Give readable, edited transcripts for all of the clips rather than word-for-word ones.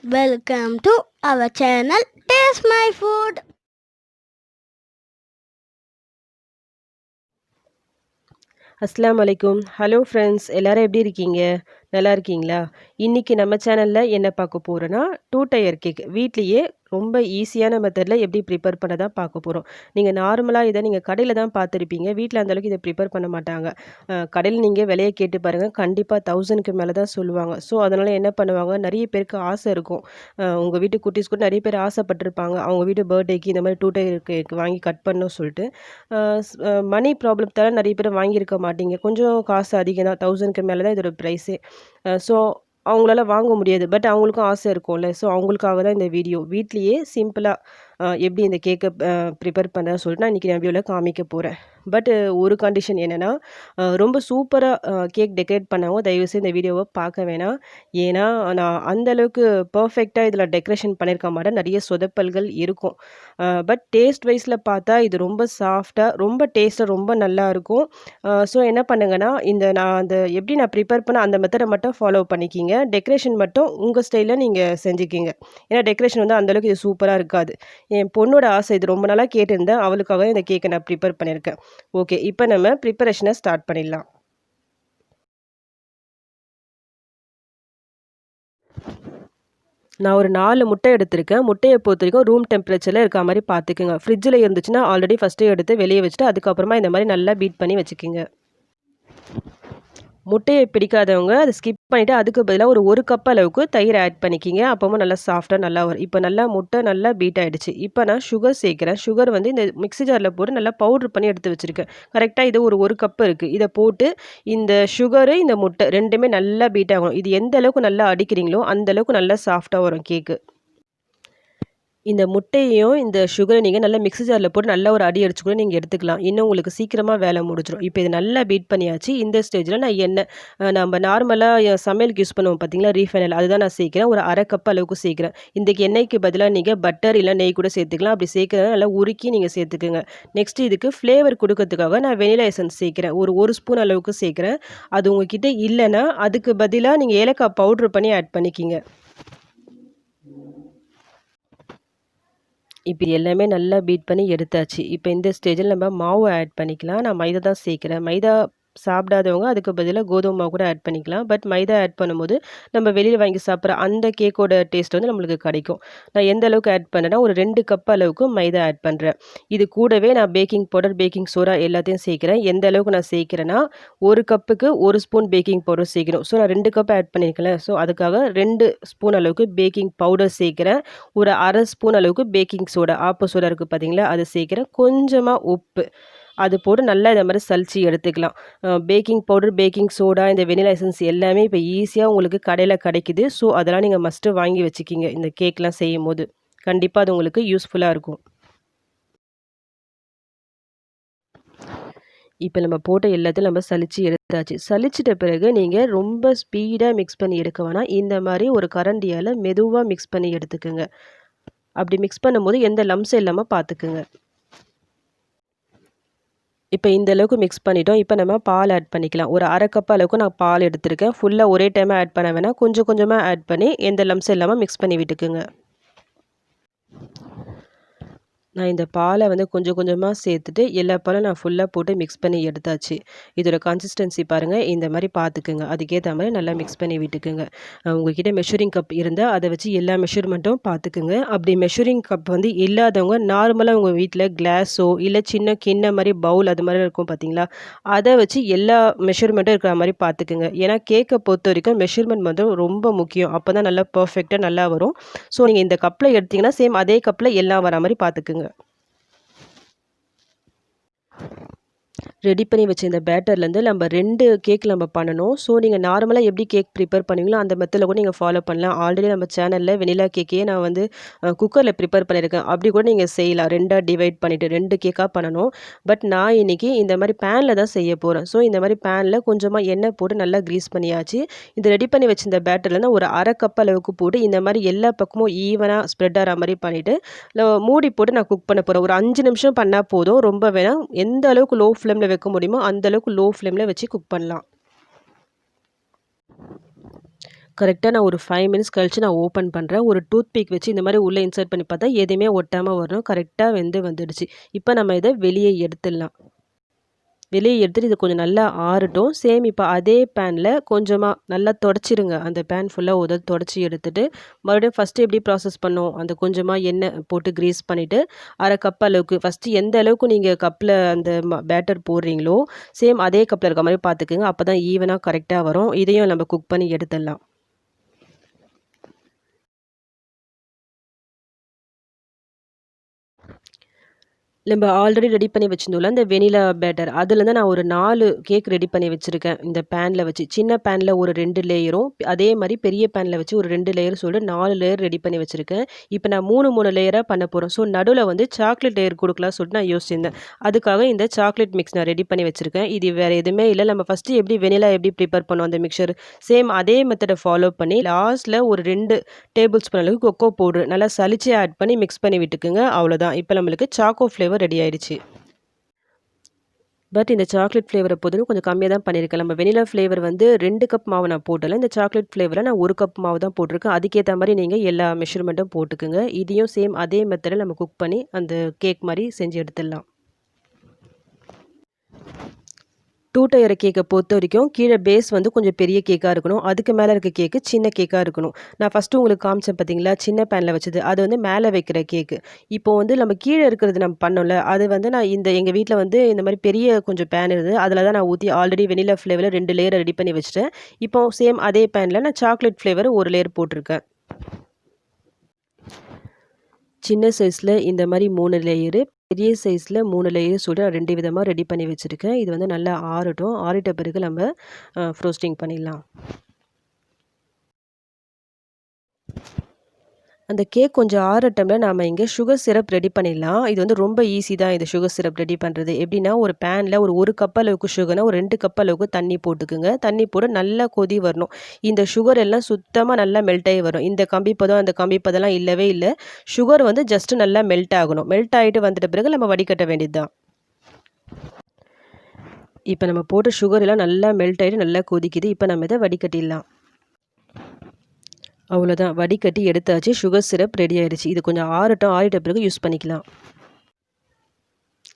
Welcome to our channel Taste My Food. அஸ்ஸலாமு அலைக்கும். Hello friends, எல்லாரும் எப்படி இருக்கீங்க? நல்லா இருக்கீங்களா? இன்னைக்கு நம்ம சேனல்ல என்ன பார்க்க போறோம்னா, 2 டயர் கேக் வீட்லயே ரொம்ப ஈஸியான மெத்தட்ல எப்படி ப்ரிப்பேர் பண்ணதா பார்க்க போறோம். நீங்க நார்மலா இத நீங்க கடையில தான் பார்த்துருப்பீங்க. வீட்ல அந்த அளவுக்கு இத ப்ரிப்பேர் பண்ண மாட்டாங்க. கடையில நீங்க விலைய கேட்டு பாருங்க. கண்டிப்பா 1000க்கு மேல தான் சொல்லுவாங்க. ஸோ அதனால என்ன பண்ணுவாங்க, நெறைய பேருக்கு ஆசை இருக்கும். உங்க வீட்டு குட்டீஸ் கூட நெறைய பேர் ஆசைப்பட்டுருப்பாங்க. அவங்க வீட்டு பர்த்டேக்கு இந்த மாரி 2 டயர் கேக் வாங்கி கட் பண்ணணும்னு சொல்லிட்டு. மணி ப்ராப்ளத்தால நெறைய பேர் வாங்கியிருக்க மாட்டீங்க. கொஞ்சம் காசு அதிகம் தான். 1000க்கு மேல தான் இதோட ப்ரைஸே. ஸோ அவங்களால வாங்க முடியாது. பட் அவங்களுக்கும் ஆசை இருக்கும்ல. ஸோ அவங்களுக்காக தான் இந்த வீடியோ. வீட்லயே சிம்பிளா எப்படி இந்த கேக்க ப்ரிப்பேர் பண்ண சொல்லிட்டு நான் இன்னைக்கு வீடியோல காமிக்க போறேன். பட் ஒரு கண்டிஷன் என்னன்னா, ரொம்ப சூப்பரா கேக் டெக்கரேட் பண்ணவங்க தயவுசெய்து இந்த வீடியோவ பார்க்க வேணாம். ஏன்னா, நான் அந்த அளவுக்கு பெர்ஃபெக்ட்டா இதில டெக்கரேஷன் பண்ணியிருக்க மாட்டேன். நெறைய சொதப்பல்கள் இருக்கும். பட் டேஸ்ட் வைஸ்ல பார்த்தா இது ரொம்ப சாஃப்ட்டா, ரொம்ப டேஸ்ட்டா ரொம்ப நல்லாயிருக்கும். ஸோ என்ன பண்ணுங்கன்னா, நான் எப்படி நான் ப்ரிப்பேர் பண்ண அந்த மெத்தட மட்டும் ஃபாலோ பண்ணிக்கிங்க. டெக்கரேஷன் மட்டும் உங்க ஸ்டைல்ல நீங்க செஞ்சுக்கிங்க. ஏன்னா டெக்கரேஷன் வந்து அந்த அளவுக்கு இது சூப்பரா இருக்காது. என் பொண்ணோட ஆசை இது ரொம்ப நாளா கேட்டிருந்தேன். அவளுக்காக இந்த கேக்க நான் ப்ரிப்பேர் பண்ணியிருக்கேன். ஓகே. இப்ப நம்ம ப்ரிப்பரேஷன ஸ்டார்ட் பண்ணிடலாம். நான் ஒரு 4 முட்டை எடுத்திருக்கேன். முட்டைய பொறுத்தவரைக்கும் ரூம் டெம்பரேச்சர்ல இருக்கா மாரி பார்த்துக்கங்க. ஃப்ரிட்ஜ்ல இருந்துச்சுன்னா ஆல்ரெடி ஃபர்ஸ்ட்டே எடுத்து வெளிய வச்சுட்டு, அதுக்கப்புறமா இந்த மாரி நல்லா பீட் பண்ணி வச்சுக்கங்க. முட்டைய பிடிக்காதவங்க அத ஸ்கிப் பண்ணிட்டு அதுக்கு பதிலா ஒரு 1 கப் அளவுக்கு தயிர் ஆட் பண்ணிக்கிங்க. அப்பவும் நல்லா சாஃப்ட்டா நல்லா வரும். இப்ப நல்லா முட்டை நல்லா பீட் ஆயிடுச்சு. இப்ப நான் சுகர் சேர்க்கிறேன். சுகர் வந்து இந்த மிக்ஸி ஜார்ல போட்டு நல்லா பவுடர் பண்ணி எடுத்து வச்சிருக்கேன். கரெக்ட்டா இது ஒரு 1 கப் இருக்கு. இத போட்டு இந்த சுகரு, இந்த முட்டை 2மே நல்லா பீட் ஆகணும். இது எந்த அளவுக்கு நல்லா அடிக்கிறீங்களோ, அந்த அளவுக்கு நல்லா சாஃப்ட்டா வரும் கேக்கு. இந்த முட்டையையும், இந்த சுகர நீங்க நல்லா மிக்ஸி ஜார்ல போட்டு நல்லா ஒரு அடி அடிச்சு கூட நீங்க எடுத்துக்கலாம். இன்னும் உங்களுக்கு சீக்கிரமா வேலை முடிஞ்சிரும். இப்ப இது நல்லா பீட் பண்ணியாச்சு. இந்த ஸ்டேஜ்ல நான் எண்ணெய் நம்ம நார்மலா சமையலுக்கு யூஸ் பண்ணுவோம் பார்த்தீங்களா? ரீஃபைனல் அதுதான் நான் சேர்க்கிறேன். ஒரு 1/2 கப் அளவுக்கு சேர்க்கிறேன். இந்த எண்ணெய்க்கு பதிலா நீங்க பட்டர் இல்ல நெய் கூட சேர்த்துக்கலாம். அப்படி சேர்க்கிறத நல்லா உருக்கி நீங்க சேர்த்துக்குங்க. நெக்ஸ்ட் இதுக்கு ஃப்ளேவர் குடுக்கறதுக்காக நான் வெனிலா எசன்ஸ் சேர்க்கிறேன். ஒரு 1 ஸ்பூன் அளவுக்கு சேர்க்கிறேன். அது உங்ககிட்ட இல்லன்னா, அதுக்கு பதிலா நீங்க ஏலக்காய் பவுடர் பண்ணி ஆட் பண்ணிக்கிங்க. இப்ப இது எல்லாமே நல்லா பீட் பண்ணி எடுத்தாச்சு. இப்ப இந்த ஸ்டேஜில நம்ம மாவு ஆட் பண்ணிக்கலாம். நான் மைதா தான் சேர்க்கிறேன். மைதா சாப்பிடாதவங்க அதுக்கு பதிலா கோதுமை மாவு கூட ஆட் பண்ணிக்கலாம். பட் மைதா ஆட் பண்ணும்போது நம்ம வெளியில வாங்கி சாப்பிடுற அந்த கேக்கோட டேஸ்ட் வந்து நம்மளுக்கு கிடைக்கும். நான் எந்த அளவுக்கு ஆட் பண்ணேன்னா, ஒரு 2 கப் அளவுக்கு மைதா ஆட் பண்றேன். இது கூடவே நான் பேக்கிங் பவுடர், பேக்கிங் சோடா எல்லாத்தையும் சேர்க்கிறேன். எந்த அளவுக்கு நான் சேர்க்கிறேன்னா, 1 கப்புக்கு 1 ஸ்பூன் பேக்கிங் பவுடர் சேர்க்கணும். ஸோ நான் 2 கப் ஆட் பண்ணியிருக்கேன்ல, ஸோ அதுக்காக 2 ஸ்பூன் அளவுக்கு பேக்கிங் பவுடர் சேர்க்கிறேன். ஒரு 1/2 ஸ்பூன் அளவுக்கு பேக்கிங் சோடா, ஆப்ப சோடா இருக்கு பார்த்தீங்களா? அது சேர்க்கிறேன். கொஞ்சமா உப்பு. அது போட்டு நல்லா இந்த மாரி சலிச்சு எடுத்துக்கலாம். பேக்கிங் பவுடர், பேக்கிங் சோடா, இந்த வெனிலா எசன்ஸ் எல்லாமே இப்ப ஈஸியா உங்களுக்கு கடையில கிடைக்குது. ஸோ, அதெல்லாம் நீங்க மஸ்ட்டு வாங்கி வச்சுக்கிங்க. இந்த கேக்லாம் செய்யும்போது. கண்டிப்பா அது உங்களுக்கு யூஸ்ஃபுல்லா இருக்கும். இப்ப நம்ம போட்ட எல்லாத்தையும் நம்ம சலிச்சு எடுத்தாச்சு. சலிச்சிட்ட பிறகு நீங்க ரொம்ப ஸ்பீடா மிக்ஸ் பண்ணி எடுக்க வேணாம். இந்த மாரி ஒரு கரண்டியால மெதுவா மிக்ஸ் பண்ணி எடுத்துக்கங்க. அப்படி மிக்ஸ் பண்ணும்போது எந்த லம்ப்ஸும் இல்லாம பார்த்துக்குங்க. இப்ப இந்த அளவுக்கு மிக்ஸ் பண்ணிட்டோம். இப்ப நம்ம பால் ஆட் பண்ணிக்கலாம். ஒரு 1/2 கப் அளவுக்கு நான் பால் எடுத்திருக்கேன். ஃபுல்லா ஒரே டைமா ஆட் பண்ண வேணாம். கொஞ்சம் கொஞ்சமா ஆட் பண்ணி எந்த லம்ப்ஸும் இல்லாம மிக்ஸ் பண்ணி விட்டுக்குங்க. நான் இந்த பாலை வந்து கொஞ்சம் கொஞ்சமாக சேர்த்துட்டு எல்லா பாலும் நான் ஃபுல்லாக போட்டு மிக்ஸ் பண்ணி எடுத்தாச்சு. இதோட கன்சிஸ்டன்சி பாருங்கள், இந்த மாதிரி பார்த்துக்குங்க. அதுக்கேற்ற மாதிரி நல்லா மிக்ஸ் பண்ணி விட்டுக்குங்க. உங்ககிட்ட மெஷரிங் கப் இருந்தால் அதை வச்சு எல்லா மெஷர்மெண்ட்டும் பார்த்துக்குங்க. அப்படி மெஷரிங் கப் வந்து இல்லாதவங்க நார்மலாக உங்கள் வீட்டில் கிளாஸோ இல்லை சின்ன கிண்ண மாதிரி பவுல் அது மாதிரி இருக்கும் பார்த்தீங்களா, அதை வச்சு எல்லா மெஷர்மெண்ட்டும் இருக்கிற மாதிரி பார்த்துக்குங்க. ஏன்னா கேக்கை பொறுத்த வரைக்கும் மெஷர்மெண்ட் வந்து ரொம்ப முக்கியம். அப்போ தான் நல்லா பர்ஃபெக்டாக நல்லா வரும். ஸோ நீங்கள் இந்த கப்பில் எடுத்தீங்கன்னா சேம் அதே கப்பில் எல்லாம் வர மாதிரி பார்த்துக்குங்க. ரெடி பண்ணி வச்ச இந்த பேட்டர்லேருந்து நம்ம 2 கேக் நம்ம பண்ணணும். ஸோ நீங்கள் நார்மலாக எப்படி கேக் ப்ரிப்பேர் பண்ணுவீங்களோ அந்த மெத்தடில் கூட நீங்கள் ஃபாலோ பண்ணலாம். ஆல்ரெடி நம்ம சேனலில் வெனிலா கேக்கையே நான் வந்து குக்கரில் ப்ரிப்பேர் பண்ணியிருக்கேன். அப்படி கூட நீங்கள் செய்யலாம். 2ஆ டிவைட் பண்ணிவிட்டு 2 கேக்காக பண்ணணும். பட் நான் இன்னைக்கு இந்த மாதிரி பேனில் தான் செய்ய போகிறேன். ஸோ இந்த மாதிரி பேனில் கொஞ்சமாக எண்ணெய் போட்டு நல்லா க்ரீஸ் பண்ணியாச்சு. இது ரெடி பண்ணி வச்சிருந்த பேட்டர்லேருந்து ஒரு 1/2 கப் அளவுக்கு போட்டு இந்த மாதிரி எல்லா பக்கமும் ஈவனாக ஸ்ப்ரெட் ஆகிற மாதிரி பண்ணிவிட்டு மூடி போட்டு நான் குக் பண்ண போகிறேன். ஒரு 5 நிமிஷம் பண்ணால் போதும். ரொம்ப வேணாம். எந்த அளவுக்கு லோ ஃப்ளேமில் வைக்க முடியுமோ அந்த அளவுக்கு லோ ஃப்ளேமில் வச்சு குக் பண்ணலாம். கரெக்டாக நான் ஒரு 5 மினிட்ஸ் கழிச்சு நான் ஓப்பன் பண்ணுறேன். ஒரு டூத் பிக் வச்சு இந்த மாதிரி உள்ளே இன்சர்ட் பண்ணி பார்த்தா எதுவுமே ஒட்டாமல் வரணும். கரெக்டாக வந்துடுச்சு. இப்போ நம்ம இதை வெளியே எடுத்துடலாம். வெளியே எடுத்துட்டு இது கொஞ்சம் நல்லா ஆறட்டும். சேம் இப்போ அதே பேனில் கொஞ்சமாக நல்லா தொடச்சிருங்க. அந்த பேன் ஃபுல்லாக தொடச்சி எடுத்துட்டு மறுபடியும் ஃபஸ்ட்டு எப்படி ப்ராசஸ் பண்ணோம், அந்த கொஞ்சமாக எண்ணெய் போட்டு கிரீஸ் பண்ணிவிட்டு 1/2 கப் அளவுக்கு ஃபஸ்ட்டு எந்த அளவுக்கு நீங்கள் கப்பில் அந்த பேட்டர் போடுறீங்களோ சேம் அதே கப்பில் இருக்க மாதிரி பார்த்துக்குங்க. அப்போ தான் ஈவனாக கரெக்டாக வரும். இதையும் நம்ம குக் பண்ணி எடுத்துடலாம். நம்ம ஆல்ரெடி ரெடி பண்ணி வச்சிருந்தோம்ல அந்த வெனிலா பேட்டர் அதுலேருந்து நான் ஒரு 4 கேக் ரெடி பண்ணி வச்சுருக்கேன் இந்த பேனில் வச்சு. சின்ன பேனில் ஒரு 2 லேயரும் அதே மாதிரி பெரிய பேனில் வச்சு ஒரு 2 லேயர் சொல்லிட்டு 4 லேயர் ரெடி பண்ணி வச்சுருக்கேன். இப்போ நான் 3 லேயராக பண்ண போகிறோம். ஸோ நடுவில் வந்து சாக்லேட் லேயர் கொடுக்கலாம் சொல்லிட்டு நான் யோசிச்சிருந்தேன். அதுக்காக இந்த சாக்லேட் மிக்ஸ் நான் ரெடி பண்ணி வச்சுருக்கேன். இது வேறு எதுவுமே இல்லை. நம்ம ஃபஸ்ட்டு எப்படி வெனிலா எப்படி ப்ரிப்பேர் பண்ணோம் அந்த மிக்சர் சேம் அதே மெத்தடை ஃபாலோ பண்ணி லாஸ்ட்டில் ஒரு 2 டேபிள் ஸ்பூன் அளவுக்கு கொக்கோ பவுடர் நல்லா சலிச்சு ஆட் பண்ணி மிக்ஸ் பண்ணி விட்டுக்குங்க. அவ்வளோதான். இப்போ நம்மளுக்கு சாக்கோ ஃப்ளேவர் ரெடி ஆயிடுச்சு. பட் இந்த சாக்லேட் ஃப்ளேவரை பொறுத்தவரைக்கும் கொஞ்சம் கம்மியாக தான் பண்ணியிருக்கேன். நம்ம வெனிலா ஃப்ளேவர் வந்து 2 கப் மாவு நான் போடலை. இந்த சாக்லேட் ஃப்ளேவரில் நான் 1 கப் மாவு தான் போட்டிருக்கேன். அதுக்கேற்ற மாதிரி நீங்கள் எல்லா மெஷர்மெண்ட்டும் போட்டுக்குங்க. இதையும் சேம் அதே மெத்தடில் நம்ம குக் பண்ணி அந்த கேக் மாதிரி செஞ்சு எடுத்துடலாம். 2 டயர் கேக்கை பொறுத்த வரைக்கும் கீழே பேஸ் வந்து கொஞ்சம் பெரிய கேக்காக இருக்கணும். அதுக்கு மேலே இருக்க கேக்கு சின்ன கேக்காக இருக்கணும். நான் ஃபஸ்ட்டு உங்களுக்கு காமிச்சேன் பார்த்தீங்களா, சின்ன பேனில் வச்சது அது வந்து மேலே வைக்கிற கேக்கு. இப்போ வந்து நம்ம கீழே இருக்கிறது நம்ம பண்ணோம்ல, அது வந்து நான் எங்கள் வீட்டில் வந்து இந்த மாதிரி பெரிய கொஞ்சம் பேன் இருந்தது. அதில் தான் நான் ஊற்றி ஆல்ரெடி வெனிலா ஃப்ளேவரில் 2 லேயர் ரெடி பண்ணி வச்சுட்டேன். இப்போ சேம் அதே பேனில் நான் சாக்லேட் ஃப்ளேவர் 1 லேயர் போட்டிருக்கேன். சின்ன சைஸில் இந்த மாதிரி 3 லேயரு, பெரிய சைஸில் 3 லேயர் சொல்லிட்டு நான் 2 விதமாக ரெடி பண்ணி வச்சுருக்கேன். இது வந்து நல்லா ஆறட்டும். ஆறிட்ட பிறகு நம்ம ஃப்ரோஸ்டிங் பண்ணிடலாம். அந்த கேக் கொஞ்சம் ஆற டைம்ல நாம இங்கே சுகர் சிரப் ரெடி பண்ணிடலாம். இது வந்து ரொம்ப ஈஸி தான் இந்த சுகர் சிரப் ரெடி பண்ணுறது. எப்படின்னா ஒரு பேனில் ஒரு 1 கப் அளவுக்கு சுகர்னா ஒரு 2 கப் அளவுக்கு தண்ணி போட்டுக்குங்க. தண்ணி போட்டு நல்லா கொதி வரணும். இந்த சுகர் எல்லாம் சுத்தமாக நல்லா மெல்ட் ஆகி வரும். இந்த கம்பி பதம் அந்த கம்பி பதம்லாம் இல்லவே இல்லை. சுகர் வந்து ஜஸ்ட் நல்லா மெல்ட் ஆகணும். மெல்ட் ஆகிட்டு வந்துட்ட பிறகு நம்ம வடிகட்ட வேண்டியது தான். இப்போ நம்ம போட்ட சுகர் எல்லாம் நல்லா மெல்ட் ஆகிட்டு நல்லா கொதிக்குது. இப்போ நம்ம இதை வடிகட்டிடலாம். அவ்வளோதான், வடிகட்டி எடுத்தாச்சு. சுகர் சிரப் ரெடி ஆயிடுச்சு. இது கொஞ்சம் ஆறட்டும். ஆறிட்ட பிறகு யூஸ் பண்ணிக்கலாம்.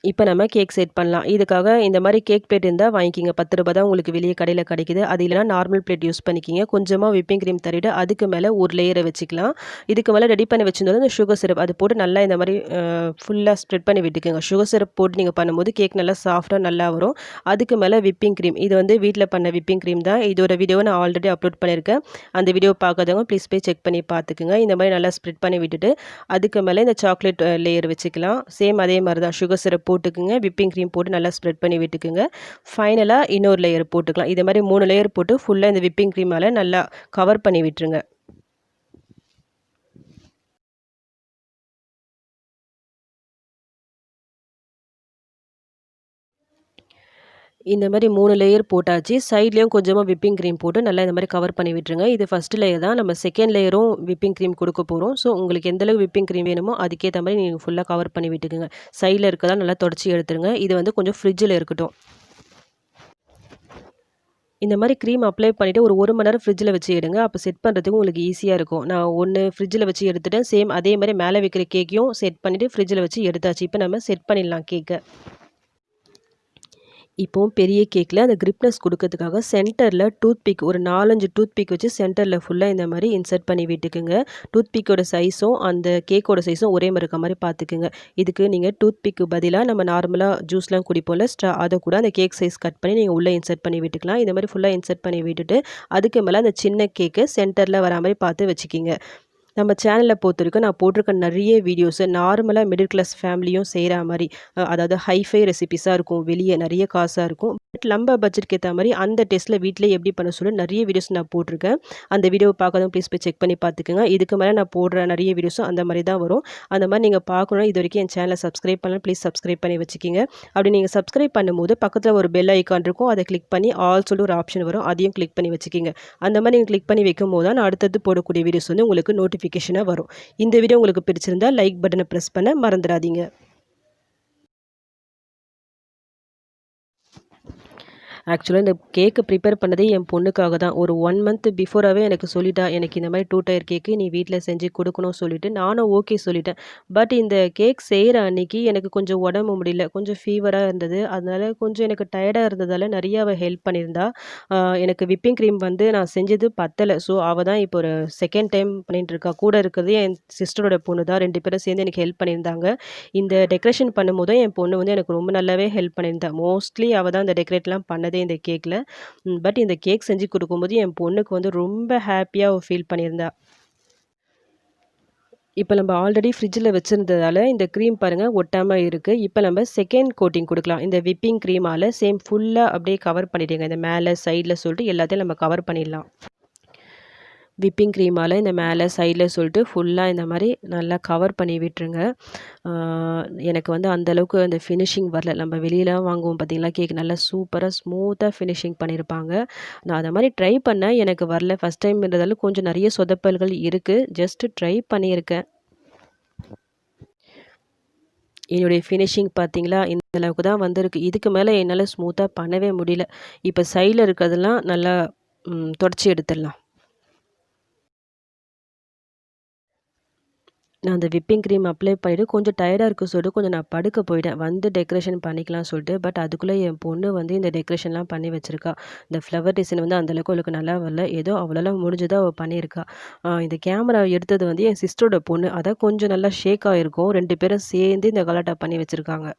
இப்போ நம்ம கேக் செட் பண்ணலாம். இதுக்காக இந்த மாதிரி கேக் பிளேட் இருந்தால் வாங்கிக்கிங்க. ₹10 தான் உங்களுக்கு வெளியே கடையில் கிடைக்குது. அது இல்லைனா நார்மல் பிளேட் யூஸ் பண்ணிக்கிங்க. கொஞ்சமாக விப்பிங் க்ரீம் தடவிட்டு அதுக்கு மேலே ஒரு லேயரை வச்சுக்கலாம். இதுக்கு மேலே ரெடி பண்ணி வச்சிருந்தோம் இந்த சுகர் சிரப் அது போட்டு நல்லா இந்த மாதிரி ஃபுல்லாக ஸ்ப்ரெட் பண்ணி விட்டுக்குங்க. சுகர் சிரப் போட்டு நீங்கள் பண்ணும்போது கேக் நல்லா சாஃப்டாக நல்லா வரும். அதுக்கு மேலே விப்பிங் க்ரீம், இது வந்து வீட்டில் பண்ண விப்பிங் க்ரீம் தான். இதோட வீடியோவை நான் ஆல்ரெடி அப்லோட் பண்ணியிருக்கேன். அந்த வீடியோ பார்க்காதவங்க ப்ளீஸ் போய் செக் பண்ணி பார்த்துக்குங்க. இந்த மாதிரி நல்லா ஸ்ப்ரெட் பண்ணி விட்டுட்டு அதுக்கு மேலே இந்த சாக்லேட் லேயர் வச்சுக்கலாம். சேம் அதே மாதிரி தான் சுகர் சிரப் போட்டுக்குங்க. விப்பிங் க்ரீம் போட்டு நல்லா ஸ்ப்ரெட் பண்ணி விட்டுக்குங்க. ஃபைனலாக இன்னொரு லேயர் போட்டுக்கலாம். இதே மாதிரி 3 லேயர் போட்டு ஃபுல்லாக இந்த விப்பிங் க்ரீமால் நல்லா கவர் பண்ணி விட்டுருங்க. இந்த மாதிரி 3 லேயர் போட்டாச்சு. சைட்லேயும் கொஞ்சமாக விப்பிங் க்ரீம் போட்டு நல்லா இந்த மாதிரி கவர் பண்ணி விட்டுருங்க. இது ஃபஸ்ட் லேயர் தான். நம்ம செகண்ட் லேயரும் விப்பிங் க்ரீம் கொடுக்க போகிறோம். ஸோ உங்களுக்கு எந்தளவு விப்பிங் க்ரீம் வேணுமோ அதுக்கேற்ற மாதிரி நீங்கள் ஃபுல்லாக கவர் பண்ணி விட்டுக்குங்க. சைடில் இருக்கதான் நல்லா தொடச்சி எடுத்துருங்க. இது வந்து கொஞ்சம் ஃப்ரிட்ஜில் இருக்கட்டும். இந்த மாதிரி க்ரீம் அப்ளை பண்ணிவிட்டு ஒரு 1 மணி நேரம் ஃப்ரிட்ஜில் வச்சு எடுங்க. அப்போ செட் பண்ணுறதுக்கு உங்களுக்கு ஈஸியாக இருக்கும். நான் ஒன்று ஃப்ரிட்ஜில் வச்சு எடுத்துட்டேன். சேம் அதே மாதிரி மேலே வைக்கிற கேக்கையும் செட் பண்ணிவிட்டு ஃப்ரிட்ஜில் வச்சு எடுத்தாச்சு. இப்போ நம்ம செட் பண்ணிடலாம் கேக்கை. இப்போது பெரிய கேக்கில் அந்த கிரிப்னஸ் கொடுக்கறதுக்காக சென்டரில் டூத்பிக் ஒரு 4-5 டூத்பிக் வச்சு சென்டரில் ஃபுல்லாக இந்த மாதிரி இன்சர்ட் பண்ணி விட்டுக்குங்க. டூத்பிக்கோட சைஸும் அந்த கேக்கோட சைஸும் ஒரே மாதிரி இருக்க மாதிரி பார்த்துக்குங்க. இதுக்கு நீங்கள் டூத்பிக்கு பதிலாக நம்ம நார்மலாக ஜூஸ்லாம் குடிப்போம்ல ஸ்ட்ரா, அதை கூட அந்த கேக் சைஸ் கட் பண்ணி நீங்கள் உள்ளே இன்சர்ட் பண்ணி விட்டுக்கலாம். இந்த மாதிரி ஃபுல்லாக இன்சர்ட் பண்ணி விட்டுட்டு அதுக்கு மேலே அந்த சின்ன கேக்கு சென்டரில் வரா மாதிரி பார்த்து வச்சுக்கிங்க. நம்ம சேனலில் பொறுத்த வரைக்கும் நான் போட்டிருக்க நிறைய வீடியோஸு நார்மலாக மிடில் கிளாஸ் ஃபேமிலியும் செய்கிற மாதிரி அதாவது ஹைஃபை ரெசிபிஸாக இருக்கும். வெளியே நிறைய காசாக இருக்கும். பட் நம்ம பட்ஜெட்க்கு ஏற்ற மாதிரி அந்த டெஸ்ட்டில் வீட்டிலே எப்படி பண்ண சொல்லி நிறைய வீடியோஸ் நான் போட்டிருக்கேன். அந்த வீடியோவை பார்க்காதவங்க ப்ளீஸ் போய் செக் பண்ணி பார்த்துக்குங்க. இதுக்கு மேலே நான் போடுற நிறைய வீடியோஸும் அந்த மாதிரி தான் வரும். அந்த மாதிரி நீங்கள் பார்க்கணும். இது வரைக்கும் என் சேனலை சப்ஸ்கிரைப் பண்ணலாம், ப்ளீஸ் சப்ஸ்கிரைப் பண்ணி வச்சுக்கிங்க. அப்படி நீங்கள் சப்ஸ்கிரைப் பண்ணும்போது பக்கத்தில் ஒரு பெல் ஐக்கான் இருக்கும். அதை கிளிக் பண்ணி ஆல் சொல்லி ஒரு ஆப்ஷன் வரும். அதையும் கிளிக் பண்ணி வச்சுக்கிங்க. அந்த மாதிரி நீங்கள் கிளிக் பண்ணி வைக்கும் போது தான் நான் அடுத்தடுத்து போடக்கூடிய வீடியோஸ் வந்து உங்களுக்கு நோட்டிஃபிகேஷனாக வரும். இந்த வீடியோ உங்களுக்கு பிடிச்சிருந்தா லைக் பட்டனை ப்ரெஸ் பண்ண மறந்துடாதீங்க. ஆக்சுவலாக இந்த கேக்கு ப்ரிப்பேர் பண்ணதே என் பொண்ணுக்காக தான். ஒரு 1 மந்த் பிஃபோராவே எனக்கு சொல்லிட்டா, எனக்கு இந்த மாரி 2 டயர் கேக்கு நீ வீட்ல செஞ்சு குடுக்கணும்னு சொல்லிட்டு, நானும் ஓகே சொல்லிட்டேன். பட் இந்த கேக் செய்ற அன்னைக்கு எனக்கு கொஞ்சம் உடம்பு முடியல. கொஞ்சம் ஃபீவரா இருந்தது. அதனால கொஞ்சம் எனக்கு டயர்டா இருந்ததால நெறைய அவ ஹெல்ப் பண்ணியிருந்தா. அ எனக்கு விப்பிங் கிரீம் வந்து நான் செஞ்சது பத்தல. ஸோ அவ தான் இப்போ ஒரு செகண்ட் டைம் பண்ணிட்டுருக்கா. கூட இருக்கிறது என் சிஸ்டரோட பொண்ணு தான். 2 பேரும் சேர்ந்து எனக்கு ஹெல்ப் பண்ணியிருந்தாங்க. இந்த டெக்கரேஷன் பண்ணும்போதும் என் பொண்ணு வந்து எனக்கு ரொம்ப நல்லாவே ஹெல்ப் பண்ணியிருந்தா. மோஸ்ட்லி அவ தான் இந்த டெக்கரேட்லாம் பண்ணதே இந்த கேக்ல. பட் இந்த கேக் செஞ்சு குடுக்கும்போது என் பொண்ணுக்கு வந்து ரொம்ப ஹேப்பியா அவ ஃபீல் பண்ணியிருந்தா. இப்ப நம்ம ஆல்ரெடி ஃப்ரிட்ஜ்ல வச்சிருந்ததால இந்த கிரீம் பாருங்க ஒட்டாம இருக்கு. இப்ப நம்ம செகண்ட் கோட்டிங் குடுக்கலாம். இந்த விப்பிங் கிரீமால சேம் ஃபுல்லா அப்படியே கவர் பண்ணிடுங்க. இந்த மேல, சைட்ல சொல்லிட்டு எல்லாத்தையும் நம்ம கவர் பண்ணிடலாம். விப்பிங் கிரீமால இந்த மேல, சைட்ல சொல்லிட்டு ஃபுல்லா இந்த மாரி நல்லா கவர் பண்ணி விட்டுருங்க. ஆ எனக்கு வந்து அந்த அளவுக்கு அந்த ஃபினிஷிங் வரல. நம்ம வெளியலாம் வாங்குவோம் பார்த்தீங்களா, கேக் நல்லா சூப்பரா ஸ்மூத்தா ஃபினிஷிங் பண்ணியிருப்பாங்க. நான் அந்த மாரி ட்ரை பண்ணேன். எனக்கு வரல. ஃபர்ஸ்ட் டைம்ன்றதால கொஞ்சம் நெறைய சொதப்பல்கள் இருக்கு. ஜஸ்ட் ட்ரை பண்ணியிருக்கேன். என்னுடைய ஃபினிஷிங் பார்த்தீங்களா, இந்த அளவுக்கு தான் வந்திருக்கு. இதுக்கு மேல என்னால ஸ்மூத்தா பண்ணவே முடியல. இப்ப சைட்ல இருக்கிறதெல்லாம் நல்லா தொடச்சு எடுத்துடலாம். நான் அந்த விப்பிங் கிரீம் அப்ளை பண்ணிட்டு கொஞ்சம் டயர்டா இருக்கு சொல்லிட்டு கொஞ்சம் நான் படுக்க போயிட்டேன். வந்து டெக்கரேஷன் பண்ணிக்கலாம்னு சொல்லிட்டு. பட் அதுக்குள்ள என் பொண்ணு வந்து இந்த டெக்கரேஷன்லாம் பண்ணி வச்சிருக்கா. இந்த ஃப்ளவர் டிசைன் வந்து அந்த அளவுக்கு அவளுக்கு நல்லா வரல. ஏதோ அவளால முடிஞ்சத அவ பண்ணியிருக்கா. இந்த கேமரா எடுத்தது வந்து என் சிஸ்டரோட பொண்ணு. அதான் கொஞ்சம் நல்லா ஷேக் ஆயிருக்கும். 2 பேரும் சேர்ந்து இந்த கலாட்டா பண்ணி வச்சிருக்காங்க.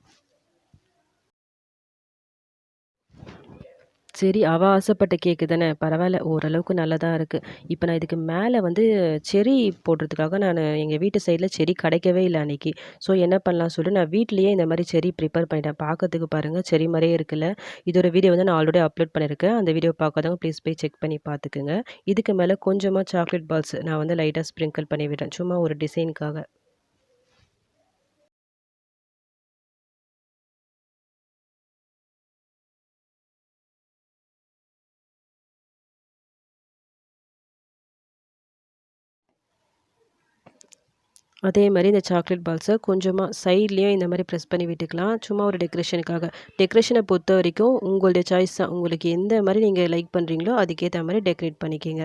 சரி, அவ ஆசைப்பட்ட கேக்கு தானே, பரவால்ல ஓரளவுக்கு நல்லா தான் இருக்கு. இப்ப நான் இதுக்கு மேல வந்து செர்ரி போடுறதுக்காக எங்க வீட்டு சைடுல செர்ரி கிடைக்கவே இல்ல அன்னைக்கு. ஸோ என்ன பண்ணலாம்னு சொல்லிட்டு நான் வீட்லயே இந்த மாரி செர்ரி ப்ரிப்பேர் பண்ணிட்டேன். பார்க்கறதுக்கு பாருங்க செர்ரி மாரியே இருக்குல்ல. இதோட வீடியோ வந்து நான் ஆல்ரெடி அப்லோட் பண்ணியிருக்கேன். அந்த வீடியோ பார்க்காதவங்க ப்ளீஸ் போய் செக் பண்ணி பார்த்துக்கங்க. இதுக்கு மேல கொஞ்சமா சாக்லேட் பால்ஸ் நான் வந்து லைட்டா ஸ்ப்ரிங்கிள் பண்ணி விடுறேன். சும்மா ஒரு டிசைனுக்காக. அதே மாரி இந்த சாக்லேட் பால்ஸ கொஞ்சமா சைட்லயும் இந்த மாரி பிரஸ் பண்ணி விட்டுக்கலாம். சும்மா ஒரு டெக்கரேஷனுக்காக. டெக்கரேஷன பொறுத்தவரைக்கும் உங்களுடைய சாய்ஸ் தான். உங்களுக்கு எந்த மாரி நீங்க லைக் பண்றீங்களோ, அதுக்கேத்த மாரி டெக்கரேட் பண்ணிக்கங்க.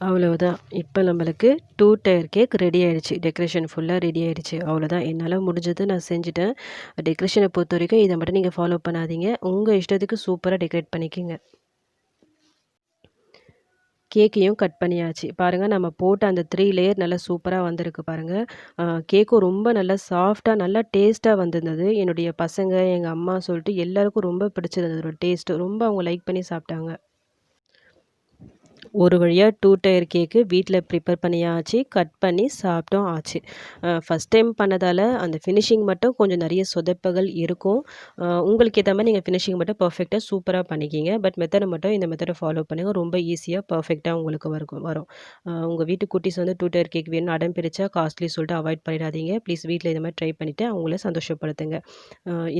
அவ்வளவுதான். இப்ப நம்மளுக்கு 2 டயர் கேக் ரெடி ஆயிடுச்சு. டெக்கரேஷன் ஃபுல்லா ரெடி ஆயிடுச்சு. அவ்வளோதான். என்னால முடிஞ்சது நான் செஞ்சுட்டேன். டெக்கரேஷன பொறுத்தவரைக்கும் இத மட்டும் நீங்க ஃபாலோ பண்ணாதீங்க. உங்க இஷ்டத்துக்கு சூப்பரா டெக்கரேட் பண்ணிக்கங்க. கேக்கையும் கட் பண்ணியாச்சு. பாருங்க நம்ம போட்ட அந்த 3 லேயர் நல்லா சூப்பரா வந்திருக்கு பாருங்க. கேக்கும் ரொம்ப நல்லா சாஃப்ட்டா, நல்லா டேஸ்ட்டா வந்திருந்தது. என்னுடைய பசங்க, எங்க அம்மா சொல்லிட்டு எல்லாருக்கும் ரொம்ப பிடிச்சிருந்தது அதோட டேஸ்ட். ரொம்ப அவங்க லைக் பண்ணி சாப்பிட்டாங்க. ஒரு வழியா 2 டயர் கேக்கு வீட்ல ப்ரிப்பேர் பண்ணியாச்சு. கட் பண்ணி சாப்பிட்டும் ஆச்சு. ஃபர்ஸ்ட் டைம் பண்ணதால அந்த ஃபினிஷிங் மட்டும் கொஞ்சம் நெறைய சொதப்பல்கள் இருக்கும். உங்களுக்கு ஏத்த மாரி நீங்க ஃபினிஷிங் மட்டும் பெர்ஃபெக்ட்டா சூப்பரா பண்ணிக்கீங்க. பட் மெத்தட மட்டும் இந்த மெத்தட ஃபாலோ பண்ணுங்க. ரொம்ப ஈஸியா பெர்ஃபெக்ட்டா உங்களுக்கு வரும். உங்க வீட்டு குட்டீஸ் வந்து 2 டயர் கேக் வேணும்னு அடம் பிடிச்சா காஸ்ட்லி சொல்லிட்டு அவாய்ட் பண்ணிடாதீங்க. ப்ளீஸ் வீட்ல இந்த மாரி ட்ரை பண்ணிட்டு அவங்கள சந்தோஷப்படுத்துங்க.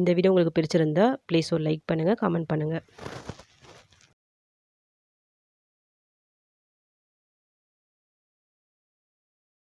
இந்த வீடியோ உங்களுக்கு பிடிச்சிருந்தா ப்ளீஸ் ஒரு லைக் பண்ணுங்க, கமெண்ட் பண்ணுங்க.